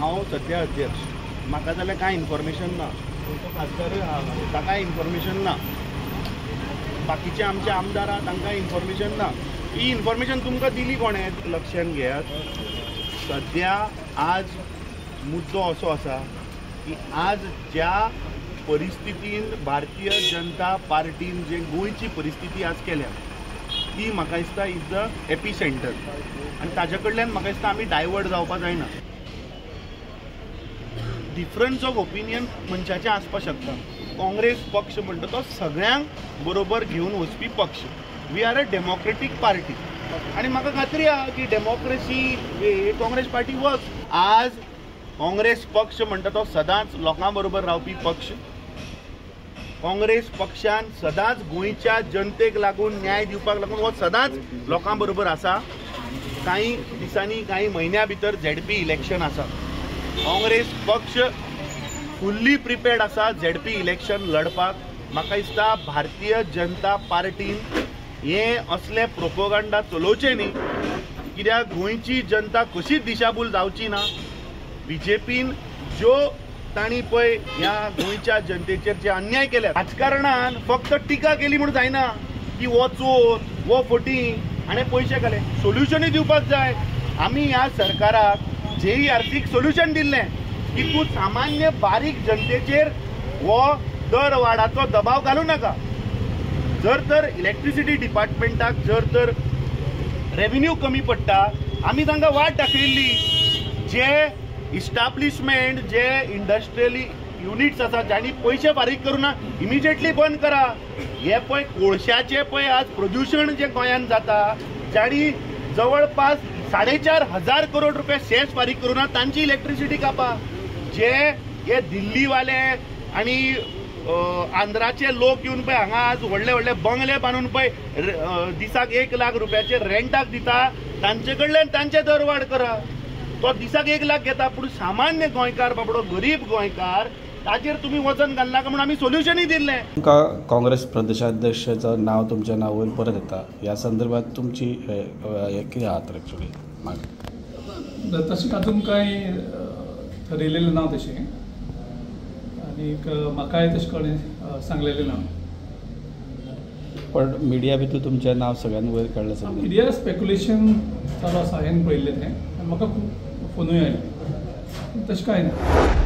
हांव सध्या अध्यक्ष, म्हाका जाल्यार कांय इन्फॉर्मेशन ना, खासदारूय ताकाय इन्फॉर्मेशन ना, बाकीचे आमचे आमदार आहा तांकांय इन्फॉर्मेशन ना. ही इन्फॉर्मेशन तुमकां दिली कोणें लक्षांत घेयात. सध्या आज मुद्दो असो आसा की आज ज्या परिस्थितीन भारतीय जनता पार्टीन जे गोंयची परिस्थिती आज केल्या ती म्हाका दिसता इज द एपी सेंटर आनी ताजे कडल्यान म्हाका दिसता आमी डायवर्ट जावपाक जायना. डिफरन्स ऑफ ओपिनियन मनशाचें आसपाक शकता. काँग्रेस पक्ष म्हणटा तो सगळ्यांक बरोबर घेवन वचपी पक्ष. We are a democratic party आनी म्हाका खात्री आहा की डेमोक्रेसी काँग्रेस पार्टी वर्क्स. आज काँग्रेस पक्ष म्हणटा तो सदांच लोकां बरोबर रावपी पक्ष. काँग्रेस पक्षान सदांच गोंयच्या जनतेक लागून न्याय दिवपाक लागून हो सदांच लोकां बरोबर आसा. कांय दिसांनी कांय म्हयन्या भितर झेडपी इलेक्शन आसा. काँग्रेस पक्ष फुल्ली प्रिपेर्ड आसा झेडपी इलेक्शन लडपाक. म्हाका दिसता भारतीय जनता पार्टीन हे असले प्रोपोगंडा चलोवचे न्ही, कित्याक गोंयची जनता कशीच दिशाभूल जावची ना. बीजेपीन ज्यो तांणी पळय ह्या गोंयच्या जनतेचेर जे अन्याय केले, राजकारणान फक्त टिका केली म्हणून जायना की वो चोर वो फटींग हाणें पयशे घाले. सोल्युशनूय दिवपाक जाय. आमी ह्या सरकाराक जेई आर्थीक सोल्युशन दिल्लें की तूं सामान्य बारीक जनतेचेर हो दर वाडाचो दबाव घालूं नाका. जर तर इलेक्ट्रिसिटी डिपार्टमेंटाक जर तर रेव्हेन्यू कमी पडटा, आमी तांकां वाट दाखयिल्ली. जे इस्टाब्लिशमेंट जे इंडस्ट्रियली युनिट्स आसा ज्यांनी पयशे फारीक करूं ना इमिजिएटली बंद करा. हे पळय कोळशाचे पळय आज प्रदूषण जे गोंयांत जाता, ज्यांनी जवळपास 4,500 करोड रुपया सेस फारीक करूं ना तांची इलेक्ट्रिसिटी कापा. जे हे दिल्लीवाले आनी आंध्राचे लोक येवन पळय हांगा आज व्हडले व्हडले बंगले बांदून पळय दिसाक 1 लाख रुपयाचे रेंटाक दिता, तांचे कडल्यान तांचे दर वाड करा. तो दिसाक 1 लाख घेता, पूण सामान्य गोंयकार बाबडो गरीब गोंयकार ताचेर तुम्ही वचन घालनाका म्हणून आमी सोल्युशनय दिल्लें. तुमकां काँग्रेस प्रदेशाध्यक्षाचं नाव तुमच्या नावावयर परत येता. ह्या संदर्भात तुमची कितें आहात एक्चुअली? तशें अजून कांय ठरयलेलें ना तशें, आनी म्हाकाय तशें कोणें सांगलेलें ना. पण मिडिया भितर तुमचें नाव सगळ्यान वयर काडलें सर. मिडिया स्पेक्युलेशन चालू आसा, हांवें पळयल्लें तें आनी म्हाका खूब फोनूय आयले. तशें कांय ना.